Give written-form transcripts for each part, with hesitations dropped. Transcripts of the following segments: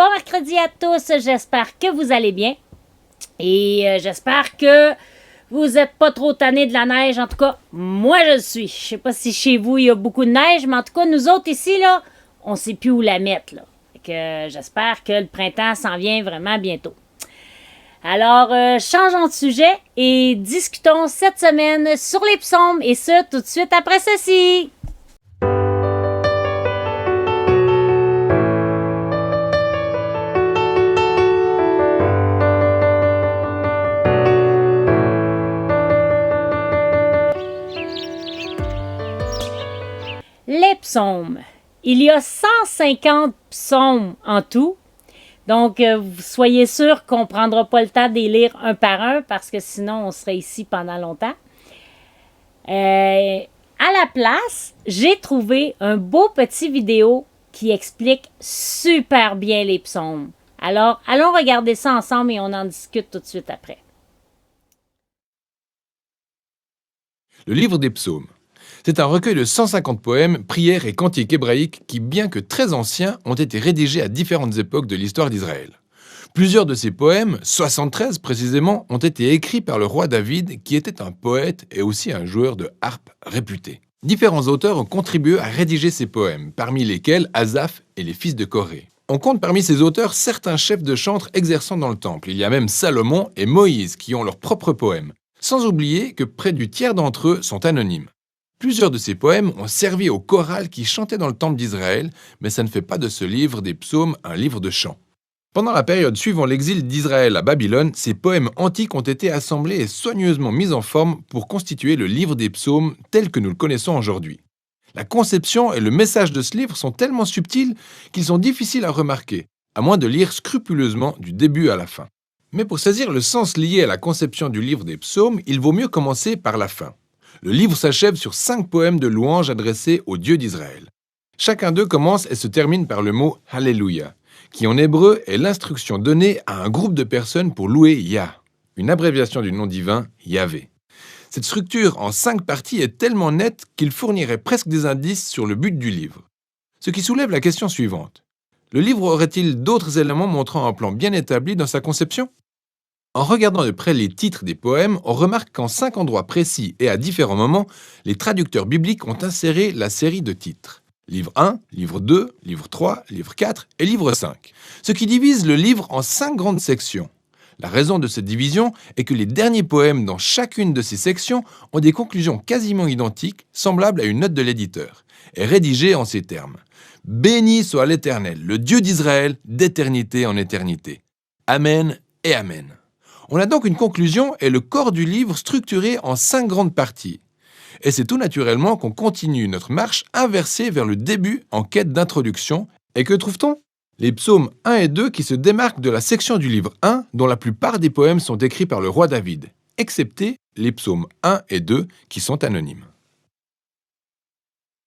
Bon mercredi à tous, j'espère que vous allez bien. Et j'espère que vous n'êtes pas trop tannés de la neige. En tout cas, moi je le suis. Je sais pas si chez vous il y a beaucoup de neige, mais en tout cas, nous autres ici, là, on sait plus où la mettre. Là. Fait que j'espère que le printemps s'en vient vraiment bientôt. Alors, changeons de sujet et discutons cette semaine sur les psaumes, et ce, tout de suite après ceci. Les psaumes. Il y a 150 psaumes en tout. Donc, soyez sûr qu'on ne prendra pas le temps de les lire un par un parce que sinon, on serait ici pendant longtemps. À la place, j'ai trouvé un beau petit vidéo qui explique super bien les psaumes. Alors, allons regarder ça ensemble et on en discute tout de suite après. Le livre des psaumes. C'est un recueil de 150 poèmes, prières et cantiques hébraïques qui, bien que très anciens, ont été rédigés à différentes époques de l'histoire d'Israël. Plusieurs de ces poèmes, 73 précisément, ont été écrits par le roi David, qui était un poète et aussi un joueur de harpe réputé. Différents auteurs ont contribué à rédiger ces poèmes, parmi lesquels Asaph et les fils de Corée. On compte parmi ces auteurs certains chefs de chantre exerçant dans le temple. Il y a même Salomon et Moïse qui ont leurs propres poèmes. Sans oublier que près du tiers d'entre eux sont anonymes. Plusieurs de ces poèmes ont servi au choral qui chantait dans le temple d'Israël, mais ça ne fait pas de ce livre des psaumes un livre de chant. Pendant la période suivant l'exil d'Israël à Babylone, ces poèmes antiques ont été assemblés et soigneusement mis en forme pour constituer le livre des psaumes tel que nous le connaissons aujourd'hui. La conception et le message de ce livre sont tellement subtils qu'ils sont difficiles à remarquer, à moins de lire scrupuleusement du début à la fin. Mais pour saisir le sens lié à la conception du livre des psaumes, il vaut mieux commencer par la fin. Le livre s'achève sur 5 poèmes de louanges adressés au Dieu d'Israël. Chacun d'eux commence et se termine par le mot « Alléluia », qui en hébreu est l'instruction donnée à un groupe de personnes pour louer Yah, une abréviation du nom divin Yahvé. Cette structure en 5 parties est tellement nette qu'il fournirait presque des indices sur le but du livre. Ce qui soulève la question suivante. Le livre aurait-il d'autres éléments montrant un plan bien établi dans sa conception ? En regardant de près les titres des poèmes, on remarque qu'en 5 endroits précis et à différents moments, les traducteurs bibliques ont inséré la série de titres. Livre 1, livre 2, livre 3, livre 4 et livre 5. Ce qui divise le livre en 5 grandes sections. La raison de cette division est que les derniers poèmes dans chacune de ces sections ont des conclusions quasiment identiques, semblables à une note de l'éditeur, et rédigées en ces termes. « Béni soit l'Éternel, le Dieu d'Israël, d'éternité en éternité. Amen et Amen. » On a donc une conclusion et le corps du livre structuré en 5 grandes parties. Et c'est tout naturellement qu'on continue notre marche inversée vers le début en quête d'introduction. Et que trouve-t-on ? Les psaumes 1 et 2 qui se démarquent de la section du livre 1 dont la plupart des poèmes sont écrits par le roi David, excepté les psaumes 1 et 2 qui sont anonymes.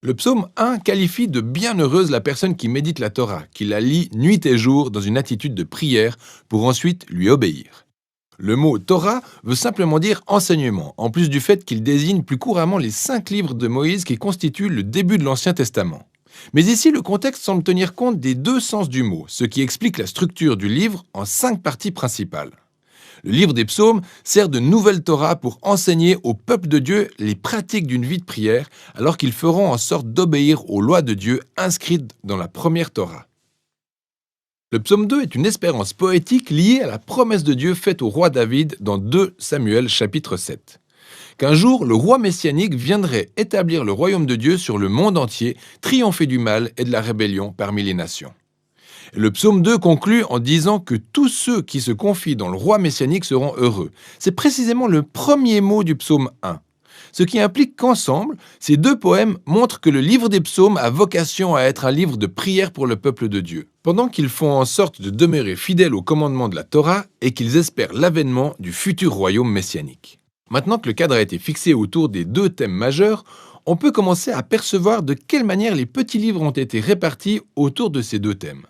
Le psaume 1 qualifie de bienheureuse la personne qui médite la Torah, qui la lit nuit et jour dans une attitude de prière pour ensuite lui obéir. Le mot Torah veut simplement dire enseignement, en plus du fait qu'il désigne plus couramment les 5 livres de Moïse qui constituent le début de l'Ancien Testament. Mais ici, le contexte semble tenir compte des 2 sens du mot, ce qui explique la structure du livre en 5 parties principales. Le livre des psaumes sert de nouvelle Torah pour enseigner au peuple de Dieu les pratiques d'une vie de prière, alors qu'ils feront en sorte d'obéir aux lois de Dieu inscrites dans la première Torah. Le psaume 2 est une espérance poétique liée à la promesse de Dieu faite au roi David dans 2 Samuel chapitre 7. Qu'un jour, le roi messianique viendrait établir le royaume de Dieu sur le monde entier, triompher du mal et de la rébellion parmi les nations. Le psaume 2 conclut en disant que tous ceux qui se confient dans le roi messianique seront heureux. C'est précisément le premier mot du psaume 1. Ce qui implique qu'ensemble, ces 2 poèmes montrent que le livre des psaumes a vocation à être un livre de prière pour le peuple de Dieu, pendant qu'ils font en sorte de demeurer fidèles aux commandements de la Torah et qu'ils espèrent l'avènement du futur royaume messianique. Maintenant que le cadre a été fixé autour des 2 thèmes majeurs, on peut commencer à percevoir de quelle manière les petits livres ont été répartis autour de ces 2 thèmes.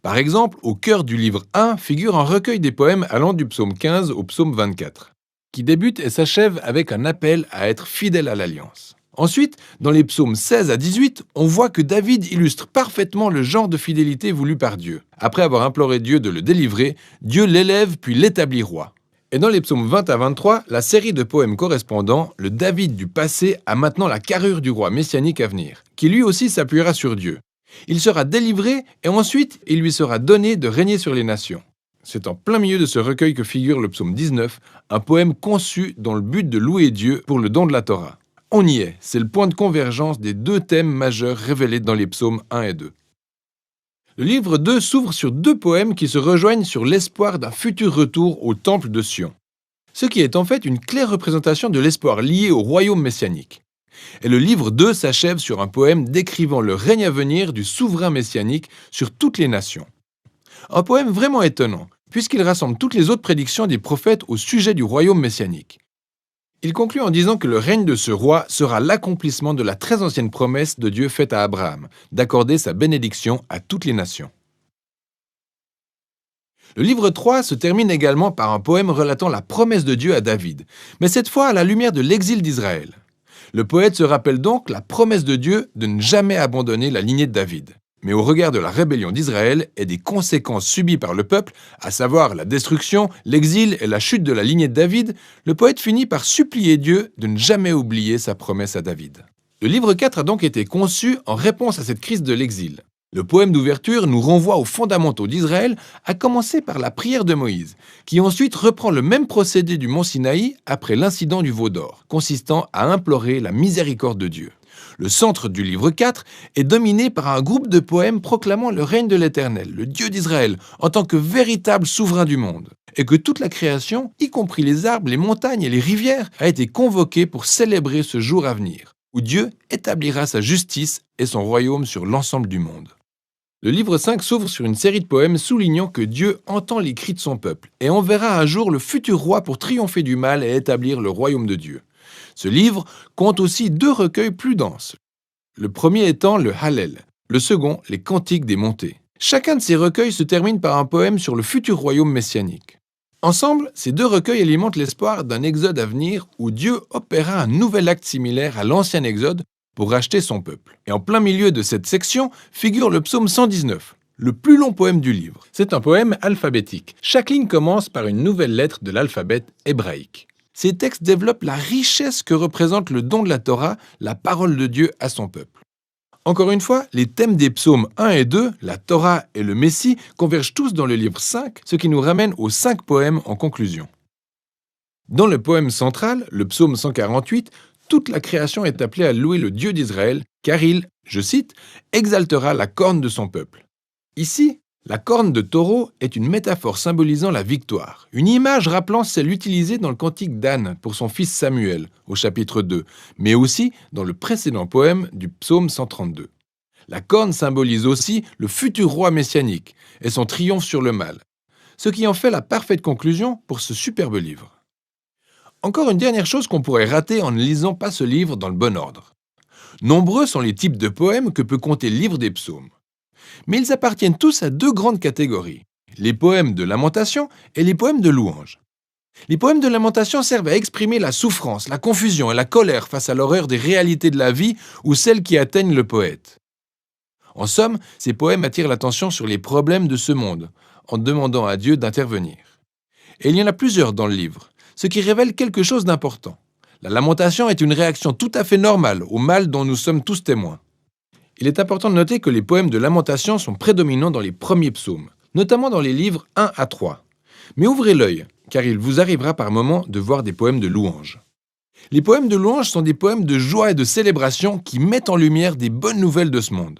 Par exemple, au cœur du livre 1 figure un recueil des poèmes allant du psaume 15 au psaume 24. Qui débute et s'achève avec un appel à être fidèle à l'Alliance. Ensuite, dans les psaumes 16 à 18, on voit que David illustre parfaitement le genre de fidélité voulu par Dieu. Après avoir imploré Dieu de le délivrer, Dieu l'élève puis l'établit roi. Et dans les psaumes 20 à 23, la série de poèmes correspondants, le David du passé a maintenant la carrure du roi messianique à venir, qui lui aussi s'appuiera sur Dieu. Il sera délivré et ensuite il lui sera donné de régner sur les nations. C'est en plein milieu de ce recueil que figure le psaume 19, un poème conçu dans le but de louer Dieu pour le don de la Torah. On y est, c'est le point de convergence des deux thèmes majeurs révélés dans les psaumes 1 et 2. Le livre 2 s'ouvre sur deux poèmes qui se rejoignent sur l'espoir d'un futur retour au temple de Sion, ce qui est en fait une claire représentation de l'espoir lié au royaume messianique. Et le livre 2 s'achève sur un poème décrivant le règne à venir du souverain messianique sur toutes les nations. Un poème vraiment étonnant, puisqu'il rassemble toutes les autres prédictions des prophètes au sujet du royaume messianique. Il conclut en disant que le règne de ce roi sera l'accomplissement de la très ancienne promesse de Dieu faite à Abraham, d'accorder sa bénédiction à toutes les nations. Le livre 3 se termine également par un poème relatant la promesse de Dieu à David, mais cette fois à la lumière de l'exil d'Israël. Le poète se rappelle donc la promesse de Dieu de ne jamais abandonner la lignée de David. Mais au regard de la rébellion d'Israël et des conséquences subies par le peuple, à savoir la destruction, l'exil et la chute de la lignée de David, le poète finit par supplier Dieu de ne jamais oublier sa promesse à David. Le livre 4 a donc été conçu en réponse à cette crise de l'exil. Le poème d'ouverture nous renvoie aux fondamentaux d'Israël, à commencer par la prière de Moïse, qui ensuite reprend le même procédé du mont Sinaï après l'incident du veau d'or, consistant à implorer la miséricorde de Dieu. Le centre du livre 4 est dominé par un groupe de poèmes proclamant le règne de l'Éternel, le Dieu d'Israël, en tant que véritable souverain du monde, et que toute la création, y compris les arbres, les montagnes et les rivières, a été convoquée pour célébrer ce jour à venir, où Dieu établira sa justice et son royaume sur l'ensemble du monde. Le livre 5 s'ouvre sur une série de poèmes soulignant que Dieu entend les cris de son peuple et enverra un jour le futur roi pour triompher du mal et établir le royaume de Dieu. Ce livre compte aussi deux recueils plus denses. Le premier étant le Hallel, le second, les Cantiques des montées. Chacun de ces recueils se termine par un poème sur le futur royaume messianique. Ensemble, ces deux recueils alimentent l'espoir d'un exode à venir où Dieu opérera un nouvel acte similaire à l'ancien exode pour racheter son peuple. Et en plein milieu de cette section figure le psaume 119, le plus long poème du livre. C'est un poème alphabétique. Chaque ligne commence par une nouvelle lettre de l'alphabet hébraïque. Ces textes développent la richesse que représente le don de la Torah, la parole de Dieu à son peuple. Encore une fois, les thèmes des psaumes 1 et 2, la Torah et le Messie, convergent tous dans le livre 5, ce qui nous ramène aux 5 poèmes en conclusion. Dans le poème central, le psaume 148, toute la création est appelée à louer le Dieu d'Israël, car il, je cite, exaltera la corne de son peuple. Ici, la corne de taureau est une métaphore symbolisant la victoire, une image rappelant celle utilisée dans le cantique d'Anne pour son fils Samuel, au chapitre 2, mais aussi dans le précédent poème du psaume 132. La corne symbolise aussi le futur roi messianique et son triomphe sur le mal, ce qui en fait la parfaite conclusion pour ce superbe livre. Encore une dernière chose qu'on pourrait rater en ne lisant pas ce livre dans le bon ordre. Nombreux sont les types de poèmes que peut compter le livre des psaumes. Mais ils appartiennent tous à deux grandes catégories, les poèmes de lamentation et les poèmes de louange. Les poèmes de lamentation servent à exprimer la souffrance, la confusion et la colère face à l'horreur des réalités de la vie ou celles qui atteignent le poète. En somme, ces poèmes attirent l'attention sur les problèmes de ce monde, en demandant à Dieu d'intervenir. Et il y en a plusieurs dans le livre, ce qui révèle quelque chose d'important. La lamentation est une réaction tout à fait normale au mal dont nous sommes tous témoins. Il est important de noter que les poèmes de lamentation sont prédominants dans les premiers psaumes, notamment dans les livres 1 à 3. Mais ouvrez l'œil, car il vous arrivera par moments de voir des poèmes de louange. Les poèmes de louange sont des poèmes de joie et de célébration qui mettent en lumière des bonnes nouvelles de ce monde.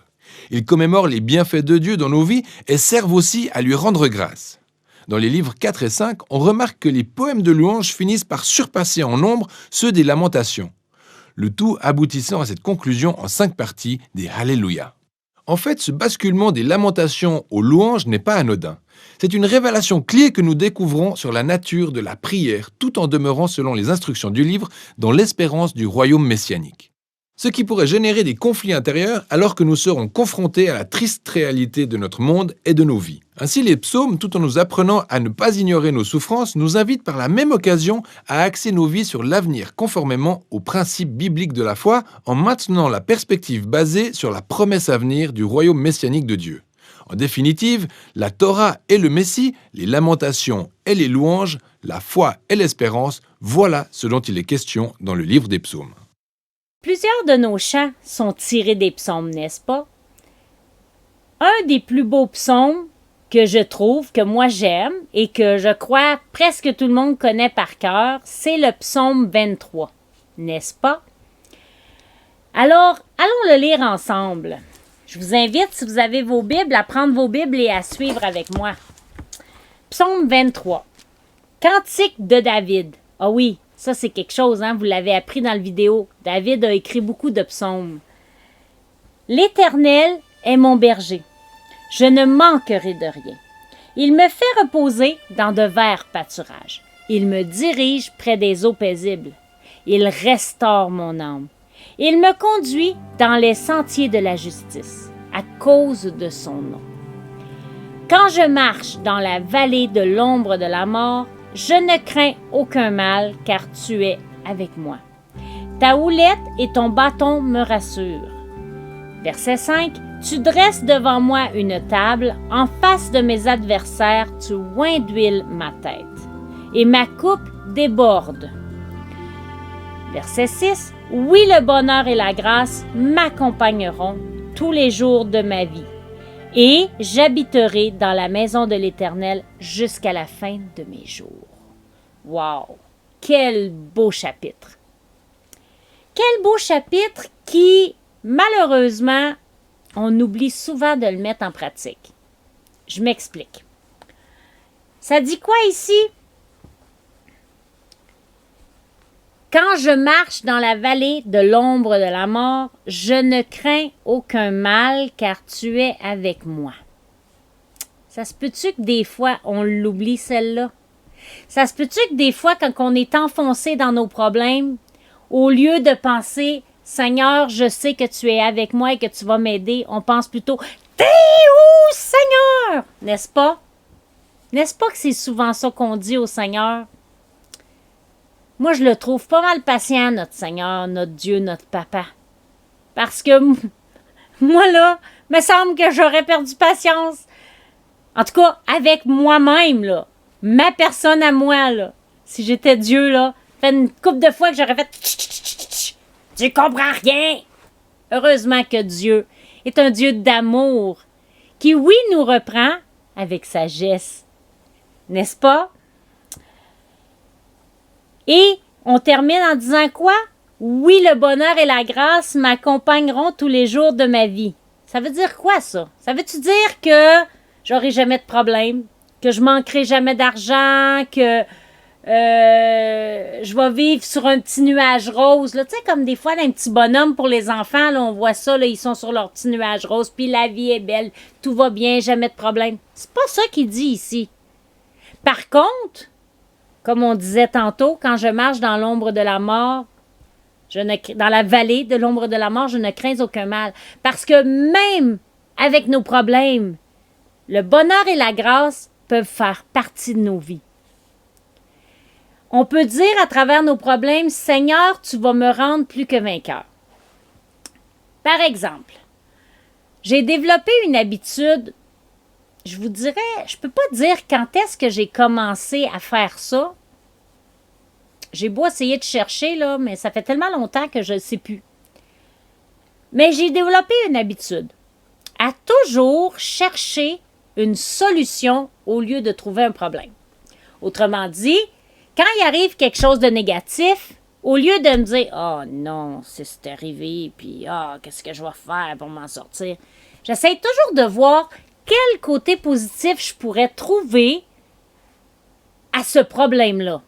Ils commémorent les bienfaits de Dieu dans nos vies et servent aussi à lui rendre grâce. Dans les livres 4 et 5, on remarque que les poèmes de louange finissent par surpasser en nombre ceux des lamentations. Le tout aboutissant à cette conclusion en 5 parties des Alléluia. En fait, ce basculement des lamentations aux louanges n'est pas anodin. C'est une révélation clé que nous découvrons sur la nature de la prière, tout en demeurant selon les instructions du livre, dans l'espérance du royaume messianique. ce qui pourrait générer des conflits intérieurs alors que nous serons confrontés à la triste réalité de notre monde et de nos vies. Ainsi, les psaumes, tout en nous apprenant à ne pas ignorer nos souffrances, nous invitent par la même occasion à axer nos vies sur l'avenir conformément aux principes bibliques de la foi, en maintenant la perspective basée sur la promesse à venir du royaume messianique de Dieu. En définitive, la Torah et le Messie, les lamentations et les louanges, la foi et l'espérance, voilà ce dont il est question dans le livre des psaumes. Plusieurs de nos chants sont tirés des psaumes, n'est-ce pas? Un des plus beaux psaumes que je trouve, que moi j'aime et que je crois presque tout le monde connaît par cœur, c'est le psaume 23, n'est-ce pas? Alors, allons le lire ensemble. Je vous invite, si vous avez vos Bibles, à prendre vos Bibles et à suivre avec moi. Psaume 23. Cantique de David. Ah oui, ça c'est quelque chose, hein? Vous l'avez appris dans la vidéo. David a écrit beaucoup de psaumes. L'Éternel est mon berger. Je ne manquerai de rien. Il me fait reposer dans de verts pâturages. Il me dirige près des eaux paisibles. Il restaure mon âme. Il me conduit dans les sentiers de la justice, à cause de son nom. Quand je marche dans la vallée de l'ombre de la mort, je ne crains aucun mal, car tu es avec moi. Ta houlette et ton bâton me rassurent. Verset 5. Tu dresses devant moi une table, en face de mes adversaires, tu oins d'huile ma tête, et ma coupe déborde. Verset 6. Oui, le bonheur et la grâce m'accompagneront tous les jours de ma vie, et j'habiterai dans la maison de l'Éternel jusqu'à la fin de mes jours. Wow! Quel beau chapitre! Quel beau chapitre qui, malheureusement, on oublie souvent de le mettre en pratique. Je m'explique. Ça dit quoi ici? Quand je marche dans la vallée de l'ombre de la mort, je ne crains aucun mal, car tu es avec moi. Ça se peut-tu que des fois, on l'oublie celle-là? Ça se peut-tu que des fois, quand on est enfoncé dans nos problèmes, au lieu de penser « Seigneur, je sais que tu es avec moi et que tu vas m'aider », on pense plutôt « T'es où, Seigneur? » N'est-ce pas? N'est-ce pas que c'est souvent ça qu'on dit au Seigneur? Moi, je le trouve pas mal patient, notre Seigneur, notre Dieu, notre Papa. Parce que moi, là, me semble que j'aurais perdu patience. En tout cas, avec moi-même, là. Ma personne à moi, là. Si j'étais Dieu, là, fait une couple de fois que j'aurais fait « Tu comprends rien! » Heureusement que Dieu est un Dieu d'amour, qui, oui, nous reprend avec sagesse. N'est-ce pas? Et on termine en disant quoi? Oui, le bonheur et la grâce m'accompagneront tous les jours de ma vie. Ça veut dire quoi, ça? Ça veut-tu dire que j'aurai jamais de problème? Que je manquerai jamais d'argent? Que je vais vivre sur un petit nuage rose? Là, tu sais, comme des fois, un petit bonhomme pour les enfants, là, on voit ça, là, ils sont sur leur petit nuage rose, puis la vie est belle, tout va bien, jamais de problème. C'est pas ça qu'il dit ici. Par contre, comme on disait tantôt, quand je marche dans l'ombre de la mort, dans la vallée de l'ombre de la mort, je ne crains aucun mal. Parce que même avec nos problèmes, le bonheur et la grâce peuvent faire partie de nos vies. On peut dire à travers nos problèmes, « Seigneur, tu vas me rendre plus que vainqueur. » Par exemple, j'ai développé une habitude, je vous dirais, je ne peux pas dire quand est-ce que j'ai commencé à faire ça. J'ai beau essayer de chercher, là, mais ça fait tellement longtemps que je ne sais plus. Mais j'ai développé une habitude à toujours chercher une solution au lieu de trouver un problème. Autrement dit, quand il arrive quelque chose de négatif, au lieu de me dire « Oh non, c'est arrivé, puis qu'est-ce que je vais faire pour m'en sortir? » J'essaie toujours de voir quel côté positif je pourrais trouver à ce problème-là.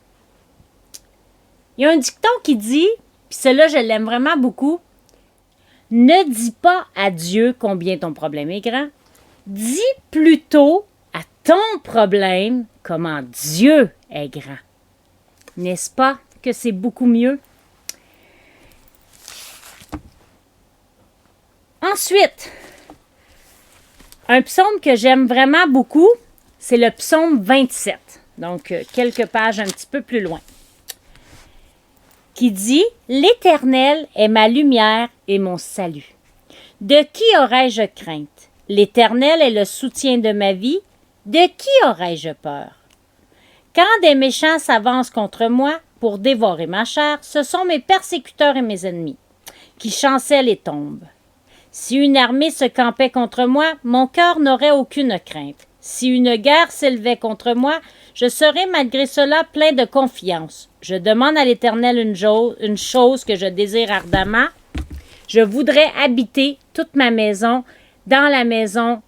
Il y a un dicton qui dit, puis celui-là, je l'aime vraiment beaucoup, « Ne dis pas à Dieu combien ton problème est grand. Dis plutôt à ton problème comment Dieu est grand. » N'est-ce pas que c'est beaucoup mieux? Ensuite, un psaume que j'aime vraiment beaucoup, c'est le psaume 27. Donc, quelques pages un petit peu plus loin. Qui dit « L'Éternel est ma lumière et mon salut. De qui aurais-je crainte? L'Éternel est le soutien de ma vie. De qui aurais-je peur? Quand des méchants s'avancent contre moi pour dévorer ma chair, ce sont mes persécuteurs et mes ennemis qui chancellent et tombent. Si une armée se campait contre moi, mon cœur n'aurait aucune crainte. Si une guerre s'élevait contre moi, je serais malgré cela plein de confiance. Je demande à l'Éternel une chose que je désire ardemment. Je voudrais habiter toute ma maison dans la maison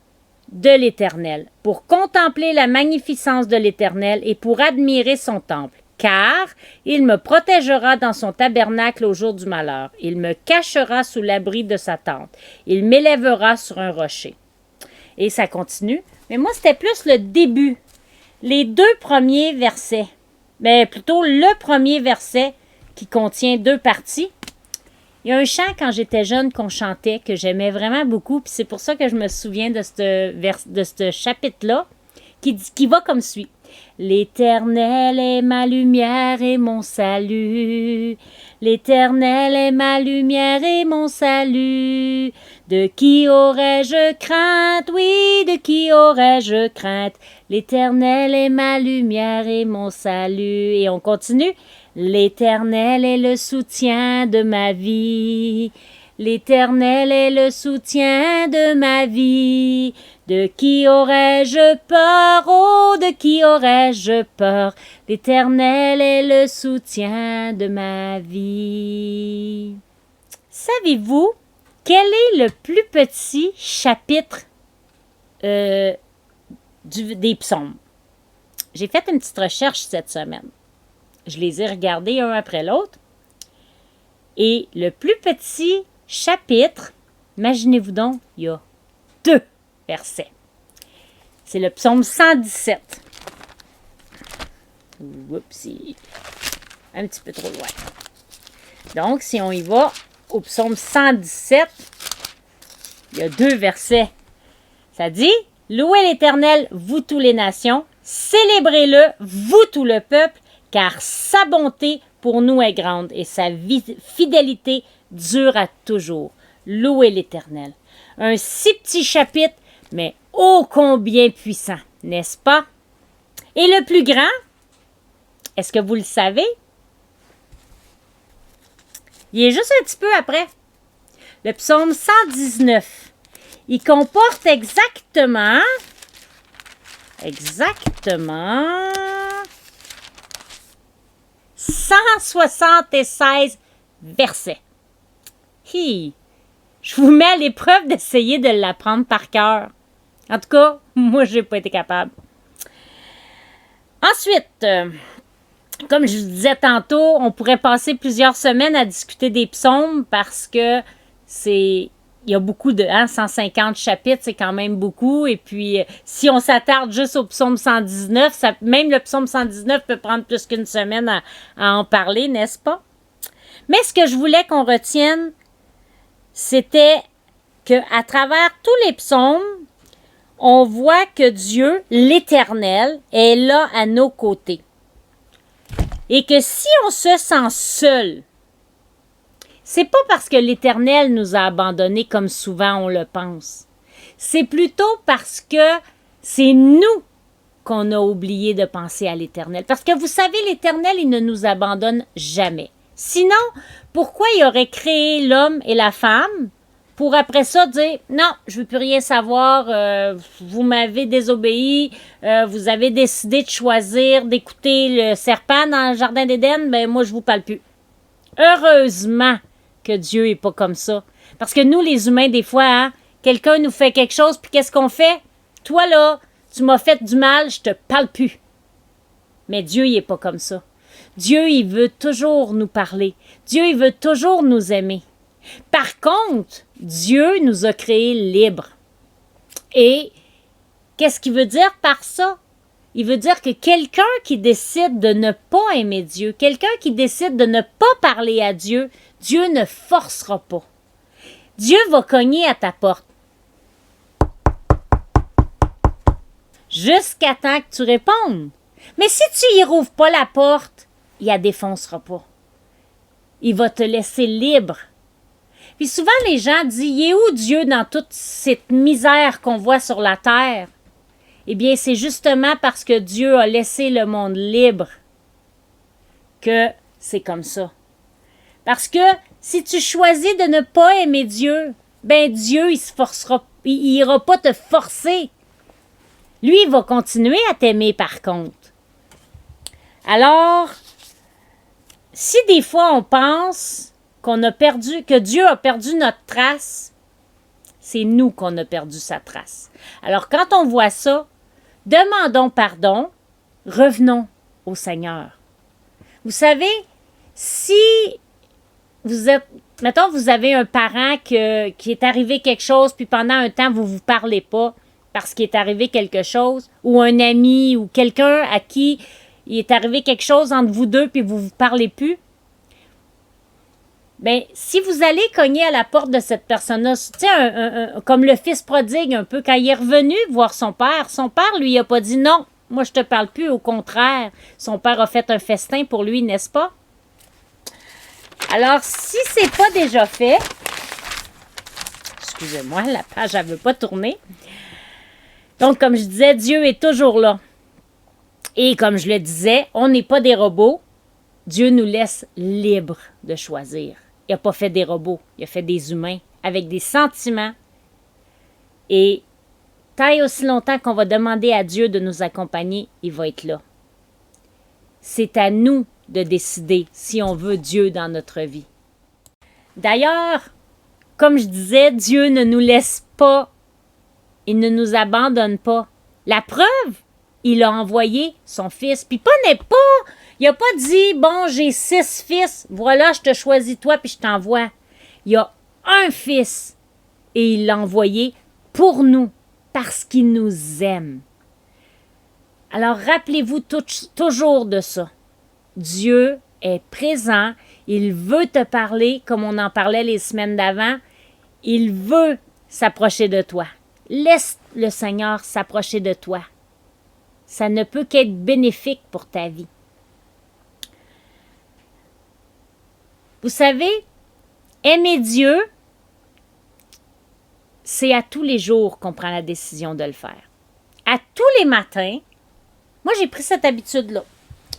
de l'Éternel, pour contempler la magnificence de l'Éternel et pour admirer son temple. Car il me protégera dans son tabernacle au jour du malheur. Il me cachera sous l'abri de sa tente. Il m'élèvera sur un rocher. Et ça continue. Mais moi, c'était plus le début. Les 2 premiers versets. Mais plutôt le premier verset qui contient 2 parties. Il y a un chant quand j'étais jeune qu'on chantait que j'aimais vraiment beaucoup. Puis c'est pour ça que je me souviens de ce chapitre-là qui va comme suit. L'Éternel est ma lumière et mon salut. L'Éternel est ma lumière et mon salut. De qui aurais-je crainte? Oui, de qui aurais-je crainte? L'Éternel est ma lumière et mon salut. Et on continue. L'Éternel est le soutien de ma vie. L'Éternel est le soutien de ma vie. De qui aurais-je peur? Oh, de qui aurais-je peur? L'Éternel est le soutien de ma vie. Savez-vous quel est le plus petit chapitre des psaumes? J'ai fait une petite recherche cette semaine. Je les ai regardés un après l'autre. Et le plus petit chapitre, imaginez-vous donc, il y a 2 versets. C'est le psaume 117. Oupsie. Un petit peu trop loin. Donc, si on y va au psaume 117, il y a 2 versets. Ça dit « Louez l'Éternel, vous tous les nations, célébrez-le, vous tout le peuple, car sa bonté pour nous est grande et sa fidélité dure à toujours. Louez l'Éternel. » Un si petit chapitre, mais ô combien puissant, n'est-ce pas? Et le plus grand, est-ce que vous le savez? Il est juste un petit peu après. Le psaume 119. Il comporte exactement 176 versets. Je vous mets à l'épreuve d'essayer de l'apprendre par cœur. En tout cas, moi, je n'ai pas été capable. Ensuite, comme je vous disais tantôt, on pourrait passer plusieurs semaines à discuter des psaumes parce que il y a beaucoup de 150 chapitres, c'est quand même beaucoup. Et puis, si on s'attarde juste au psaume 119, même le psaume 119 peut prendre plus qu'une semaine à en parler, n'est-ce pas? Mais ce que je voulais qu'on retienne, c'était qu'à travers tous les psaumes, on voit que Dieu, l'Éternel, est là à nos côtés. Et que si on se sent seul, c'est pas parce que l'Éternel nous a abandonnés comme souvent on le pense. C'est plutôt parce que c'est nous qu'on a oublié de penser à l'Éternel. Parce que vous savez, l'Éternel, il ne nous abandonne jamais. Sinon, pourquoi il aurait créé l'homme et la femme pour après ça dire « Non, je ne veux plus rien savoir, vous m'avez désobéi, vous avez décidé de choisir d'écouter le serpent dans le jardin d'Éden, ben moi je ne vous parle plus. » Heureusement que Dieu n'est pas comme ça. Parce que nous, les humains, des fois, hein, quelqu'un nous fait quelque chose, puis qu'est-ce qu'on fait? Toi là, tu m'as fait du mal, je te parle plus. Mais Dieu, il n'est pas comme ça. Dieu, il veut toujours nous parler. Dieu, il veut toujours nous aimer. Par contre, Dieu nous a créés libres. Et qu'est-ce qu'il veut dire par ça? Il veut dire que quelqu'un qui décide de ne pas aimer Dieu, quelqu'un qui décide de ne pas parler à Dieu, Dieu ne forcera pas. Dieu va cogner à ta porte. Jusqu'à temps que tu répondes. Mais si tu y rouvres pas la porte, il la défoncera pas. Il va te laisser libre. Puis souvent, les gens disent, il est où Dieu dans toute cette misère qu'on voit sur la terre? Eh bien, c'est justement parce que Dieu a laissé le monde libre que c'est comme ça. Parce que si tu choisis de ne pas aimer Dieu, ben Dieu, il se forcera, il ira pas te forcer. Lui, il va continuer à t'aimer par contre. Alors, si des fois on pense que Dieu a perdu notre trace, c'est nous qu'on a perdu sa trace. Alors, quand on voit ça, demandons pardon, revenons au Seigneur. Vous savez, si vous êtes, mettons, vous avez un parent qui est arrivé quelque chose, puis pendant un temps, vous ne vous parlez pas parce qu'il est arrivé quelque chose, ou un ami, ou quelqu'un à qui il est arrivé quelque chose entre vous deux, puis vous ne vous parlez plus, bien, si vous allez cogner à la porte de cette personne-là, tu sais, comme le fils prodigue un peu, quand il est revenu voir son père, lui, il n'a pas dit non, moi je te parle plus, au contraire, son père a fait un festin pour lui, n'est-ce pas? Alors, si c'est pas déjà fait, excusez-moi, la page, elle ne veut pas tourner. Donc, comme je disais, Dieu est toujours là. Et comme je le disais, on n'est pas des robots. Dieu nous laisse libres de choisir. Il n'a pas fait des robots, il a fait des humains avec des sentiments. Et tant et aussi longtemps qu'on va demander à Dieu de nous accompagner, il va être là. C'est à nous de décider si on veut Dieu dans notre vie. D'ailleurs, comme je disais, Dieu ne nous laisse pas, il ne nous abandonne pas. La preuve, il a envoyé son fils. Puis il n'a pas dit, bon, j'ai 6 fils, voilà, je te choisis toi, puis je t'envoie. Il y a un fils, et il l'a envoyé pour nous, parce qu'il nous aime. Alors, rappelez-vous toujours de ça. Dieu est présent, il veut te parler, comme on en parlait les semaines d'avant, il veut s'approcher de toi. Laisse le Seigneur s'approcher de toi. Ça ne peut qu'être bénéfique pour ta vie. Vous savez, aimer Dieu, c'est à tous les jours qu'on prend la décision de le faire. À tous les matins, moi j'ai pris cette habitude-là.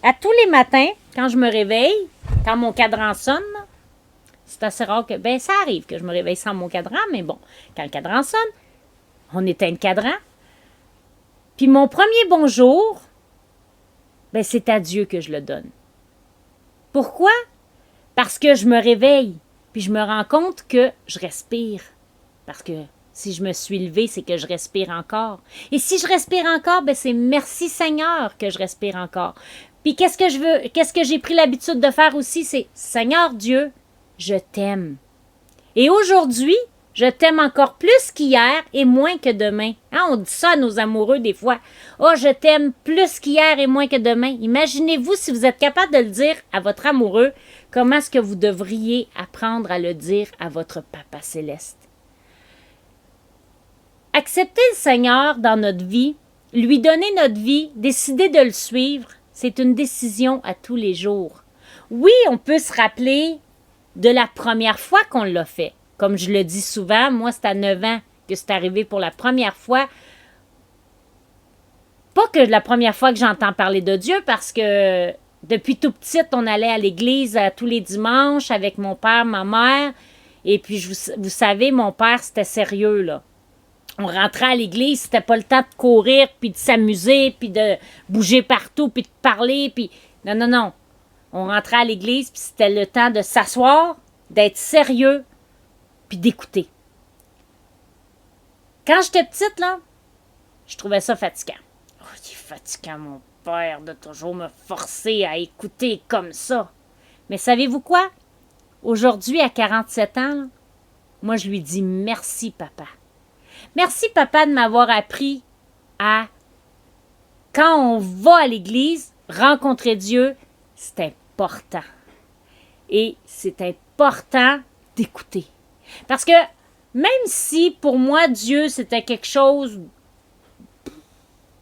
À tous les matins, quand je me réveille, quand mon cadran sonne, c'est assez rare que, ça arrive que je me réveille sans mon cadran, mais bon, quand le cadran sonne, on éteint le cadran. Puis mon premier bonjour, c'est à Dieu que je le donne. Pourquoi? Parce que je me réveille, puis je me rends compte que je respire. Parce que si je me suis levée, c'est que je respire encore. Et si je respire encore, c'est merci Seigneur que je respire encore. Puis qu'est-ce que j'ai pris l'habitude de faire aussi, c'est Seigneur Dieu, je t'aime. Et aujourd'hui, je t'aime encore plus qu'hier et moins que demain. On dit ça à nos amoureux des fois. Oh, je t'aime plus qu'hier et moins que demain. Imaginez-vous si vous êtes capable de le dire à votre amoureux, comment est-ce que vous devriez apprendre à le dire à votre Papa céleste. Accepter le Seigneur dans notre vie, lui donner notre vie, décider de le suivre, c'est une décision à tous les jours. Oui, on peut se rappeler de la première fois qu'on l'a fait. Comme je le dis souvent, moi, c'est à 9 ans que c'est arrivé pour la première fois. Pas que la première fois que j'entends parler de Dieu, parce que depuis tout petite, on allait à l'église tous les dimanches avec mon père, ma mère. Et puis, vous savez, mon père, c'était sérieux, là. On rentrait à l'église, c'était pas le temps de courir, puis de s'amuser, puis de bouger partout, puis de parler, puis... Non. On rentrait à l'église, puis c'était le temps de s'asseoir, d'être sérieux, puis d'écouter. Quand j'étais petite, là, je trouvais ça fatigant. Oh, il est fatigant, mon père, de toujours me forcer à écouter comme ça. Mais savez-vous quoi? Aujourd'hui, à 47 ans, là, moi, je lui dis merci, papa. Merci, papa, de m'avoir appris à, quand on va à l'église, rencontrer Dieu, c'est important. Et c'est important d'écouter. Parce que Même si pour moi, Dieu, c'était quelque chose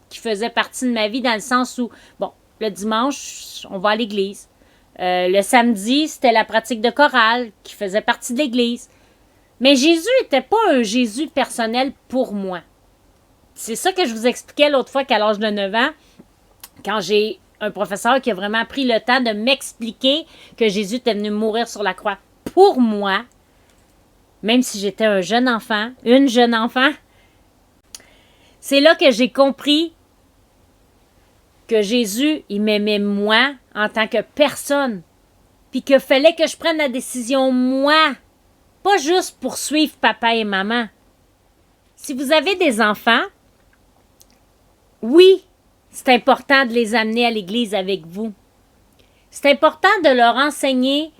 qui faisait partie de ma vie dans le sens où, bon, le dimanche, on va à l'église. Le samedi, c'était la pratique de chorale qui faisait partie de l'église. Mais Jésus n'était pas un Jésus personnel pour moi. C'est ça que je vous expliquais l'autre fois qu'à l'âge de 9 ans, quand j'ai un professeur qui a vraiment pris le temps de m'expliquer que Jésus était venu mourir sur la croix pour moi, même si j'étais un jeune enfant, une jeune enfant. C'est là que j'ai compris que Jésus, il m'aimait moi en tant que personne, puis qu'il fallait que je prenne la décision moi, pas juste pour suivre papa et maman. Si vous avez des enfants, oui, c'est important de les amener à l'église avec vous. C'est important de leur enseigner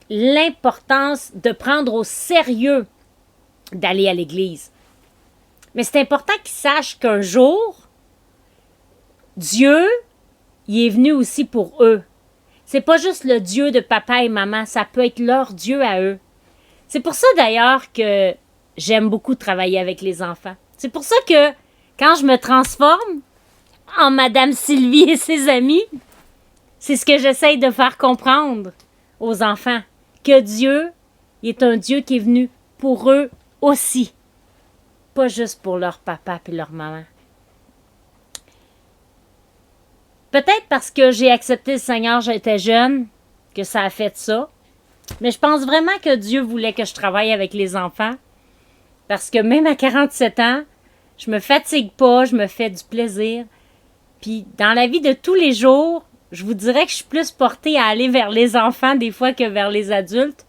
l'importance de prendre au sérieux d'aller à l'église. Mais c'est important qu'ils sachent qu'un jour, Dieu, il est venu aussi pour eux. C'est pas juste le Dieu de papa et maman, ça peut être leur Dieu à eux. C'est pour ça d'ailleurs que j'aime beaucoup travailler avec les enfants. C'est pour ça que quand je me transforme en Madame Sylvie et ses amis, c'est ce que j'essaye de faire comprendre aux enfants. Que Dieu est un Dieu qui est venu pour eux aussi. Pas juste pour leur papa et leur maman. Peut-être parce que j'ai accepté le Seigneur, j'étais jeune, que ça a fait ça. Mais je pense vraiment que Dieu voulait que je travaille avec les enfants. Parce que même à 47 ans, je me fatigue pas, je me fais du plaisir. Puis dans la vie de tous les jours, je vous dirais que je suis plus portée à aller vers les enfants des fois que vers les adultes.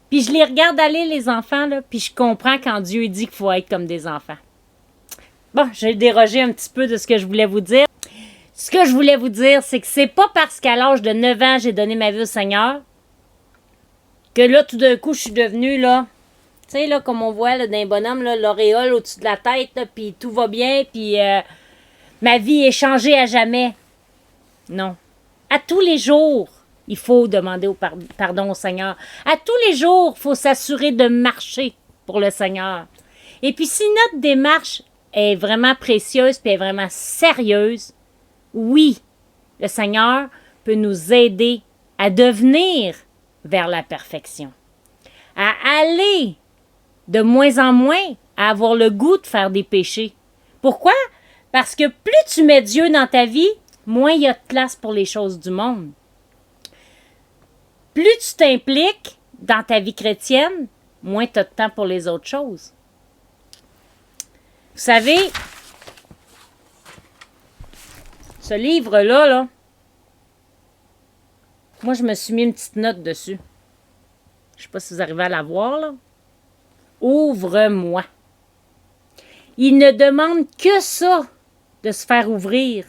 Puis je les regarde aller, les enfants, là, puis je comprends quand Dieu dit qu'il faut être comme des enfants. Bon, j'ai dérogé un petit peu de ce que je voulais vous dire. Ce que je voulais vous dire, c'est que c'est pas parce qu'à l'âge de 9 ans, j'ai donné ma vie au Seigneur que là, tout d'un coup, je suis devenue, là, tu sais, là, comme on voit, là, d'un bonhomme, là, l'auréole au-dessus de la tête, là, puis tout va bien, puis ma vie est changée à jamais. Non. À tous les jours, il faut demander pardon au Seigneur. À tous les jours, il faut s'assurer de marcher pour le Seigneur. Et puis, si notre démarche est vraiment précieuse et est vraiment sérieuse, oui, le Seigneur peut nous aider à devenir vers la perfection, à aller de moins en moins à avoir le goût de faire des péchés. Pourquoi? Parce que plus tu mets Dieu dans ta vie, moins il y a de place pour les choses du monde. Plus tu t'impliques dans ta vie chrétienne, moins tu as de temps pour les autres choses. Vous savez, ce livre-là, là, moi, je me suis mis une petite note dessus. Je ne sais pas si vous arrivez à la voir, là. Ouvre-moi. Il ne demande que ça, de se faire ouvrir.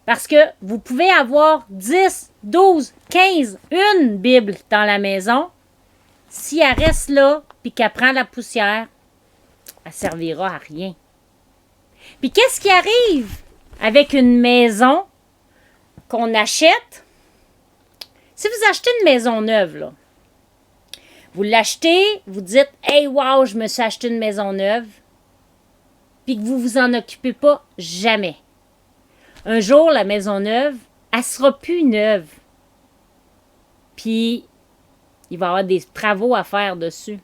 Parce que vous pouvez avoir 10, 12, 15, une Bible dans la maison. Si elle reste là, puis qu'elle prend la poussière, elle ne servira à rien. Puis qu'est-ce qui arrive avec une maison qu'on achète? Si vous achetez une maison neuve, là, vous l'achetez, vous dites « Hey, wow, je me suis acheté une maison neuve », puis que vous ne vous en occupez pas jamais. Un jour, la maison neuve, elle ne sera plus neuve. Puis, il va y avoir des travaux à faire dessus.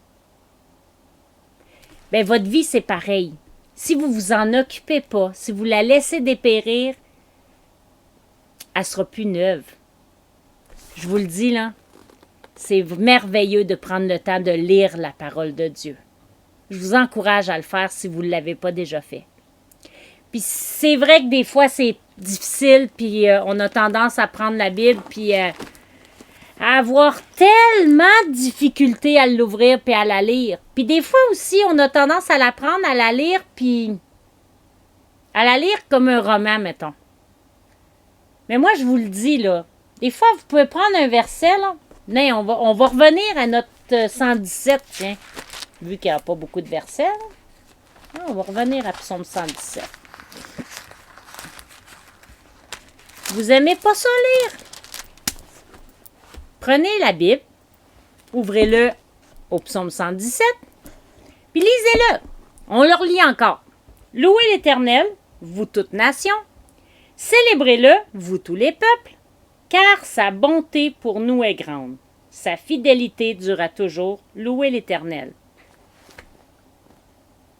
Bien, votre vie, c'est pareil. Si vous ne vous en occupez pas, si vous la laissez dépérir, elle ne sera plus neuve. Je vous le dis, là, c'est merveilleux de prendre le temps de lire la parole de Dieu. Je vous encourage à le faire si vous ne l'avez pas déjà fait. Puis c'est vrai que des fois, c'est difficile, puis on a tendance à prendre la Bible, puis à avoir tellement de difficultés à l'ouvrir puis à la lire. Puis des fois aussi, on a tendance à la prendre, à la lire, puis à la lire comme un roman, mettons. Mais moi, je vous le dis, là, des fois, vous pouvez prendre un verset, là. Non, on va revenir à notre 117, tiens. Vu qu'il n'y a pas beaucoup de versets, là. On va revenir à Psaume 117. Vous aimez pas ça lire? Prenez la Bible, ouvrez-le au Psaume 117. Puis lisez-le. On le relit encore. Louez l'Éternel, vous toutes nations. Célébrez-le, vous tous les peuples, car sa bonté pour nous est grande. Sa fidélité durera toujours. Louez l'Éternel.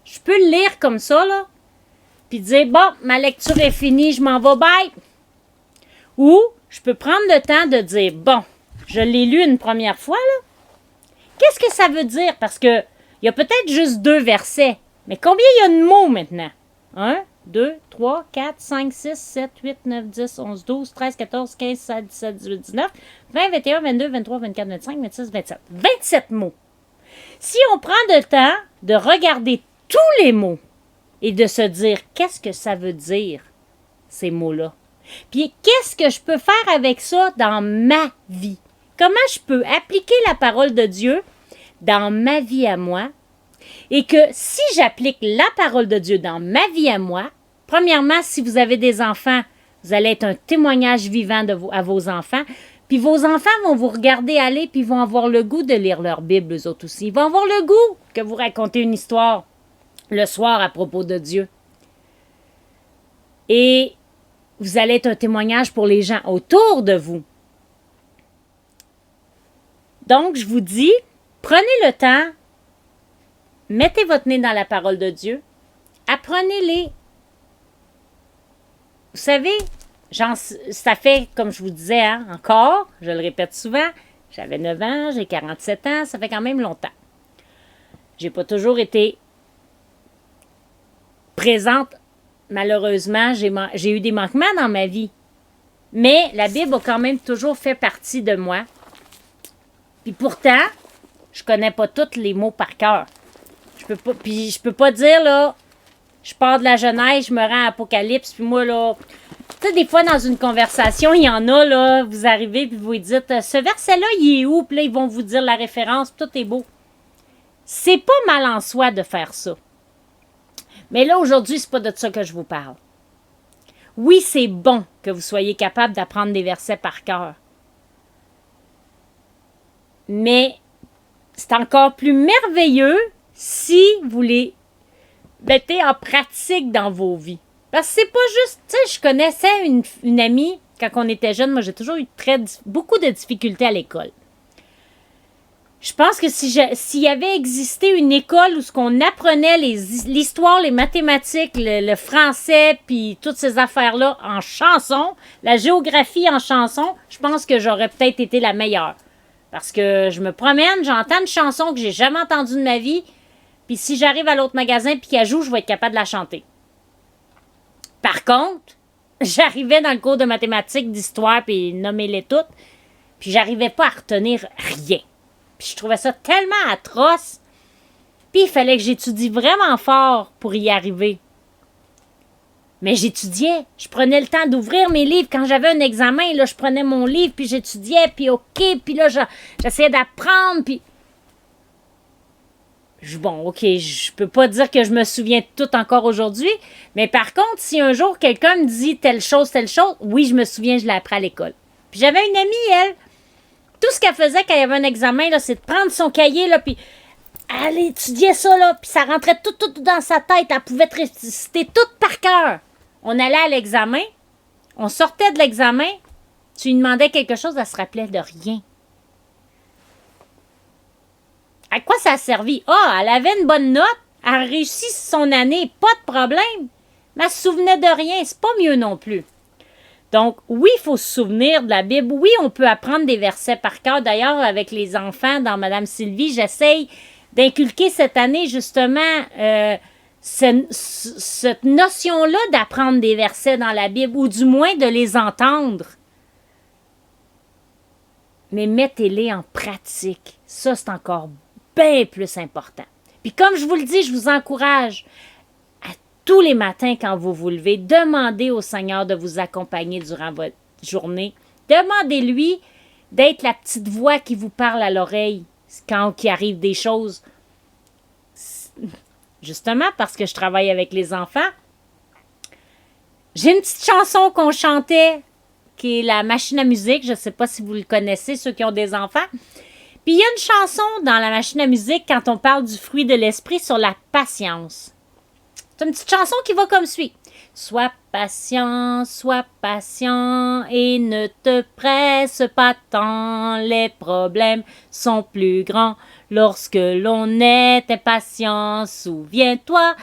Je peux le lire comme ça, là, puis dire, bon, ma lecture est finie, je m'en vais, bye. Ou, je peux prendre le temps de dire, bon, je l'ai lu une première fois, là. Qu'est-ce que ça veut dire? Parce que il y a peut-être juste 2 versets, mais combien il y a de mots maintenant? 1, 2, 3, 4, 5, 6, 7, 8, 9, 10, 11, 12, 13, 14, 15, 16, 17, 18, 19, 20, 21, 22, 23, 24, 25, 26, 27. 27 mots. Si on prend le temps de regarder tous les mots et de se dire qu'est-ce que ça veut dire, ces mots-là. Puis qu'est-ce que je peux faire avec ça dans ma vie? Comment je peux appliquer la parole de Dieu dans ma vie à moi? Et que si j'applique la parole de Dieu dans ma vie à moi, premièrement, si vous avez des enfants, vous allez être un témoignage vivant à vos enfants. Puis vos enfants vont vous regarder aller, puis ils vont avoir le goût de lire leur Bible, eux autres aussi. Ils vont avoir le goût que vous racontez une histoire le soir à propos de Dieu. Et vous allez être un témoignage pour les gens autour de vous. Donc, je vous dis, prenez le temps, mettez votre nez dans la parole de Dieu, apprenez-les. Vous savez, ça fait, comme je vous disais, hein, encore, je le répète souvent, j'avais 9 ans, j'ai 47 ans, ça fait quand même longtemps. J'ai pas toujours été présente. Malheureusement, j'ai eu des manquements dans ma vie. Mais la Bible a quand même toujours fait partie de moi. Puis pourtant, je connais pas tous les mots par cœur. Je peux pas dire, là, je pars de la Genèse, je me rends à Apocalypse, puis moi, là, tu sais, des fois, dans une conversation, il y en a, là, vous arrivez, puis vous lui dites, ce verset-là, il est où? Puis là, ils vont vous dire la référence, tout est beau. C'est pas mal en soi de faire ça. Mais là, aujourd'hui, c'est pas de ça que je vous parle. Oui, c'est bon que vous soyez capable d'apprendre des versets par cœur. Mais c'est encore plus merveilleux si vous les mettez en pratique dans vos vies. Parce que c'est pas juste... Tu sais, je connaissais une amie, quand on était jeune, moi j'ai toujours eu beaucoup de difficultés à l'école. Je pense que s'il y avait existé une école où ce qu'on apprenait l'histoire, les mathématiques, le français, puis toutes ces affaires-là en chanson, la géographie en chanson, je pense que j'aurais peut-être été la meilleure. Parce que je me promène, j'entends une chanson que j'ai jamais entendue de ma vie, puis si j'arrive à l'autre magasin puis qu'elle joue, je vais être capable de la chanter. Par contre, j'arrivais dans le cours de mathématiques, d'histoire, puis nommez-les toutes, puis j'arrivais pas à retenir rien. Puis je trouvais ça tellement atroce. Puis il fallait que j'étudie vraiment fort pour y arriver. Mais j'étudiais. Je prenais le temps d'ouvrir mes livres. Quand j'avais un examen, là, je prenais mon livre, puis j'étudiais, puis OK, puis là, j'essayais d'apprendre, puis... Bon, OK, je peux pas dire que je me souviens de tout encore aujourd'hui, mais par contre, si un jour quelqu'un me dit telle chose, oui, je me souviens, je l'ai appris à l'école. Puis j'avais une amie, elle, tout ce qu'elle faisait quand il y avait un examen, là, c'est de prendre son cahier, là, puis elle étudiait ça, là, puis ça rentrait tout dans sa tête. Elle pouvait réciter tout par cœur. On allait à l'examen, on sortait de l'examen, tu lui demandais quelque chose, elle se rappelait de rien. À quoi ça a servi? Ah, elle avait une bonne note, elle a réussi son année, pas de problème, mais elle se souvenait de rien, c'est pas mieux non plus. Donc, oui, il faut se souvenir de la Bible. Oui, on peut apprendre des versets par cœur. D'ailleurs, avec les enfants dans Madame Sylvie, j'essaye d'inculquer cette année, justement, cette notion-là d'apprendre des versets dans la Bible, ou du moins de les entendre. Mais mettez-les en pratique. Ça, c'est encore bien plus important. Puis comme je vous le dis, je vous encourage tous les matins, quand vous vous levez, demandez au Seigneur de vous accompagner durant votre journée. Demandez-lui d'être la petite voix qui vous parle à l'oreille quand il arrive des choses. Justement, parce que je travaille avec les enfants, j'ai une petite chanson qu'on chantait, qui est la machine à musique. Je ne sais pas si vous le connaissez, ceux qui ont des enfants. Puis il y a une chanson dans la machine à musique quand on parle du fruit de l'esprit sur la patience. C'est une petite chanson qui va comme suit. Sois patient et ne te presse pas tant. Les problèmes sont plus grands lorsque l'on est impatient. Souviens-toi,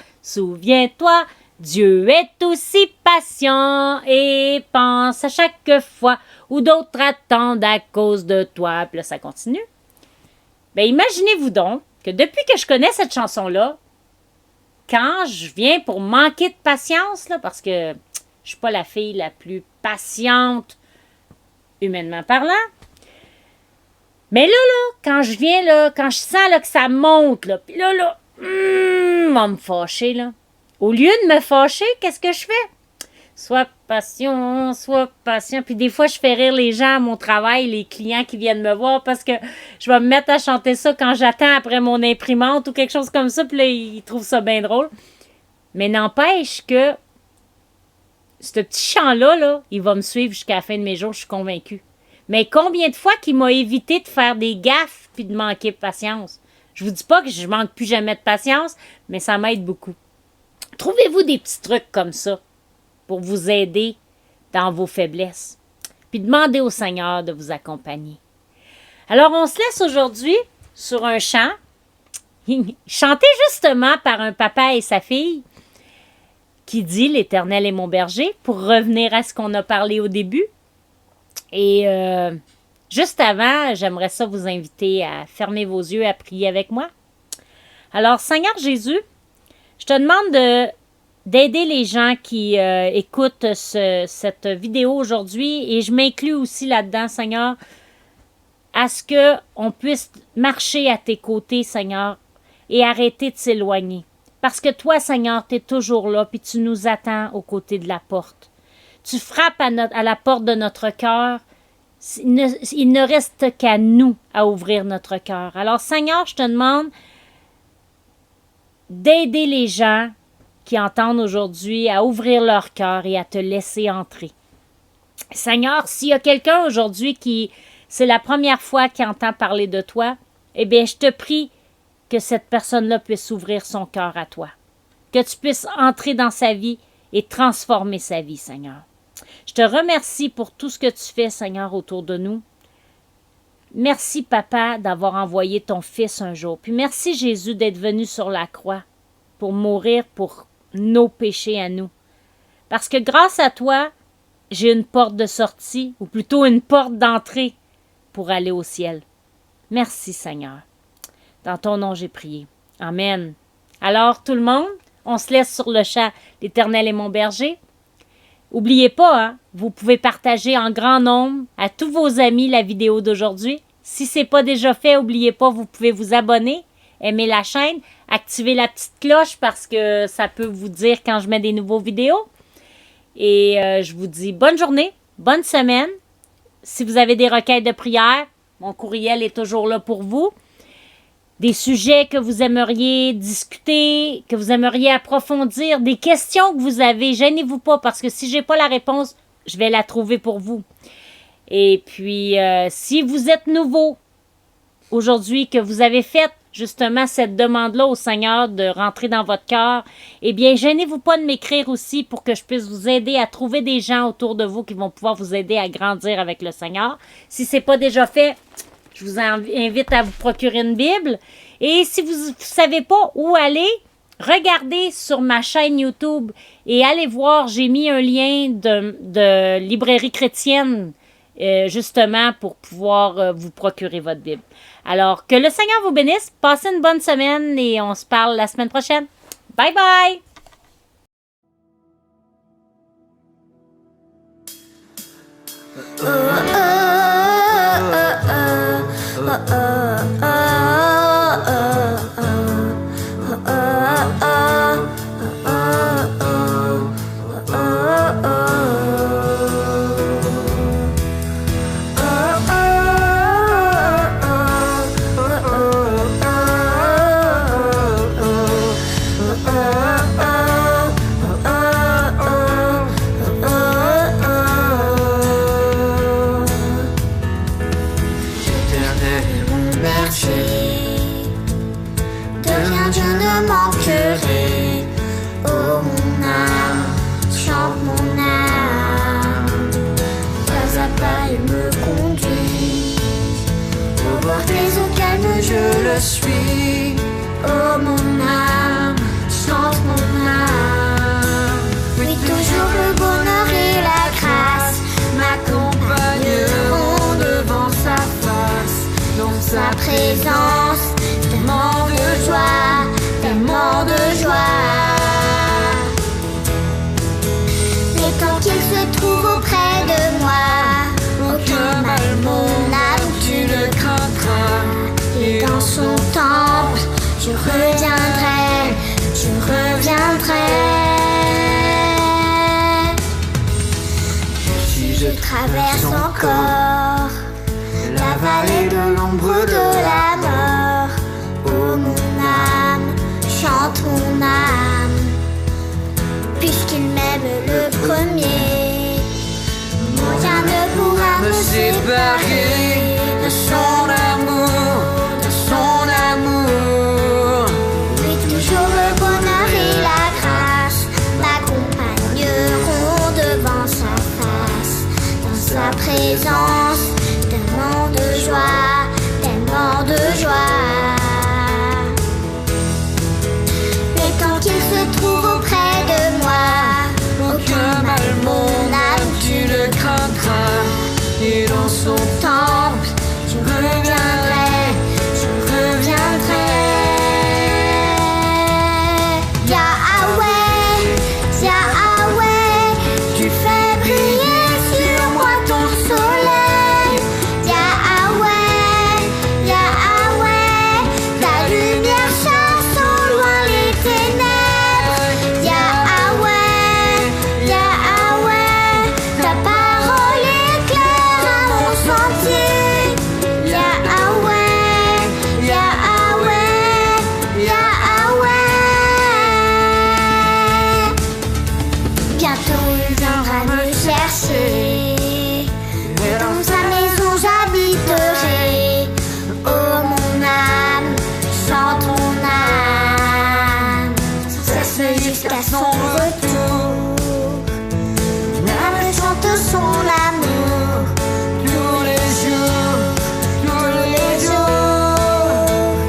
Dieu est aussi patient et pense à chaque fois où d'autres attendent à cause de toi. Puis là, ça continue. Ben, imaginez-vous donc que depuis que je connais cette chanson-là, quand je viens pour manquer de patience, là, parce que je suis pas la fille la plus patiente, humainement parlant, mais là, quand je viens, là, quand je sens là, que ça monte, là, puis là, va me fâcher, là. Au lieu de me fâcher, qu'est-ce que je fais? Sois patient. Puis des fois, je fais rire les gens à mon travail, les clients qui viennent me voir parce que je vais me mettre à chanter ça quand j'attends après mon imprimante ou quelque chose comme ça. Puis là, ils trouvent ça bien drôle. Mais n'empêche que ce petit chant-là, là, il va me suivre jusqu'à la fin de mes jours, je suis convaincue. Mais combien de fois qu'il m'a évité de faire des gaffes puis de manquer de patience? Je vous dis pas que je manque plus jamais de patience, mais ça m'aide beaucoup. Trouvez-vous des petits trucs comme ça pour vous aider dans vos faiblesses. Puis demandez au Seigneur de vous accompagner. Alors, on se laisse aujourd'hui sur un chant, chanté justement par un papa et sa fille, qui dit « L'Éternel est mon berger », pour revenir à ce qu'on a parlé au début. Et juste avant, j'aimerais ça vous inviter à fermer vos yeux, à prier avec moi. Alors, Seigneur Jésus, je te demande d'aider les gens qui écoutent cette vidéo aujourd'hui, et je m'inclus aussi là-dedans, Seigneur, à ce qu'on puisse marcher à tes côtés, Seigneur, et arrêter de s'éloigner. Parce que toi, Seigneur, tu es toujours là, puis tu nous attends aux côtés de la porte. Tu frappes à la porte de notre cœur. Il ne reste qu'à nous à ouvrir notre cœur. Alors, Seigneur, je te demande d'aider les gens qui entendent aujourd'hui à ouvrir leur cœur et à te laisser entrer. Seigneur, s'il y a quelqu'un aujourd'hui qui, c'est la première fois qu'il entend parler de toi, eh bien, je te prie que cette personne-là puisse ouvrir son cœur à toi. Que tu puisses entrer dans sa vie et transformer sa vie, Seigneur. Je te remercie pour tout ce que tu fais, Seigneur, autour de nous. Merci, Papa, d'avoir envoyé ton Fils un jour. Puis merci, Jésus, d'être venu sur la croix pour mourir pour nos péchés à nous. Parce que grâce à toi, j'ai une porte de sortie, ou plutôt une porte d'entrée pour aller au ciel. Merci, Seigneur. Dans ton nom, j'ai prié. Amen. Alors, tout le monde, on se laisse sur le chant « L'Éternel est mon berger ». N'oubliez pas, hein, vous pouvez partager en grand nombre à tous vos amis la vidéo d'aujourd'hui. Si ce n'est pas déjà fait, n'oubliez pas, vous pouvez vous abonner, aimer la chaîne, activer la petite cloche parce que ça peut vous dire quand je mets des nouveaux vidéos. Et je vous dis bonne journée, bonne semaine. Si vous avez des requêtes de prière, mon courriel est toujours là pour vous. Des sujets que vous aimeriez discuter, que vous aimeriez approfondir, des questions que vous avez, gênez-vous pas parce que si je n'ai pas la réponse, je vais la trouver pour vous. Et puis, si vous êtes nouveau aujourd'hui, que vous avez fait justement cette demande-là au Seigneur de rentrer dans votre cœur, eh bien, gênez-vous pas de m'écrire aussi pour que je puisse vous aider à trouver des gens autour de vous qui vont pouvoir vous aider à grandir avec le Seigneur. Si ce n'est pas déjà fait, je vous invite à vous procurer une Bible. Et si vous ne savez pas où aller, regardez sur ma chaîne YouTube et allez voir, j'ai mis un lien de librairie chrétienne justement pour pouvoir vous procurer votre Bible. Alors, que le Seigneur vous bénisse, passez une bonne semaine et on se parle la semaine prochaine. Bye bye! présence, tellement de joie, tellement de joie. Et tant qu'il se trouve auprès de moi, aucun mal, mon âme, tu ne craindras. Et dans son temple, je reviendrai, je reviendrai. Si je traverse encore la vallée de l'ombre de la mort, oh mon âme, chante mon âme, puisqu'il m'aime le premier, rien ne pourra me séparer de son amour, de son amour. Oui, toujours le bonheur et la grâce m'accompagneront devant sa face, dans sa présence, tellement de joie, tellement de joie. Et tant qu'il se trouve auprès de moi, aucun mal, mon âme, tu ne craindras. Et dans son temple, je reviendrai, je reviendrai. Yahweh, Yahweh, tu fais briller sur moi ton soleil. Yahweh, Yahweh, ta lumière chasse au loin les ténèbres. Yahweh, Yahweh, ta parole éclaire à mon sentier. Yahweh, Yahweh, Yahweh. Bientôt il viendra me chercher, et dans sa maison j'habiterai. Oh mon âme, chante mon âme, ça se fait jusqu'à son retour. Mon âme chante son amour tous les jours, tous les jours.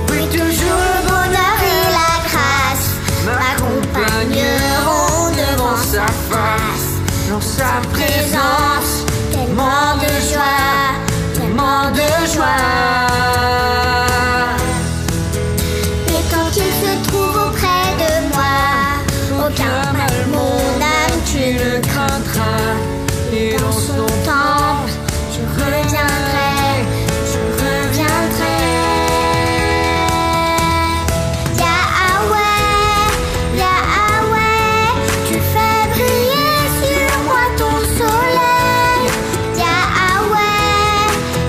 Oui, toujours le bonheur et la grâce m'accompagneront devant sa face, dans sa présence, tellement de joie, tellement de joie. Et tant qu'il se trouve auprès de moi, aucun mal, mon âme, tu ne craindras. Et dans son temple, je reviendrai, je reviendrai. Yahweh, Yahweh, tu fais briller sur moi ton soleil. Yahweh,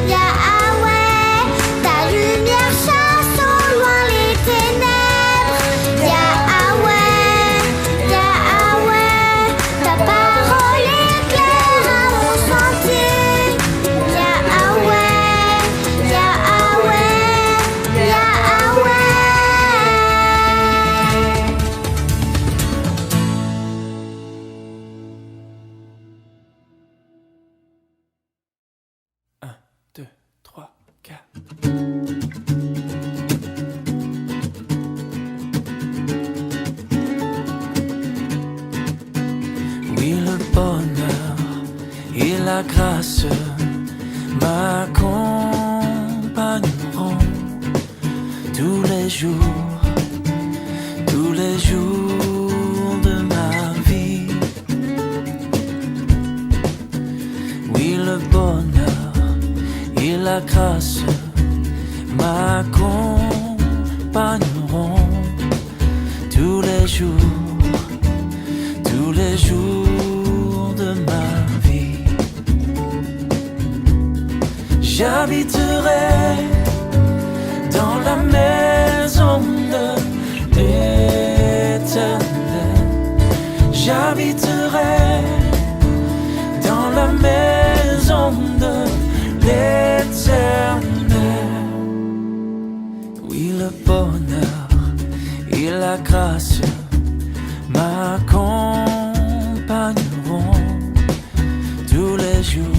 Yahweh, ta lumière chasse au loin les ténèbres. Yahweh, Yahweh, ta parole éclaire à mon sentier. Yahweh, Yahweh, Yahweh. Un, deux, trois, quatre. Oui, le bonheur et la grâce m'accompagneront tous les jours de ma vie. Oui, le bonheur et la grâce m'accompagneront tous les jours de ma vie. J'habiterai dans la maison de l'Éternel. J'habiterai dans la maison de l'Éternel. Oui, le bonheur et la grâce m'accompagneront tous les jours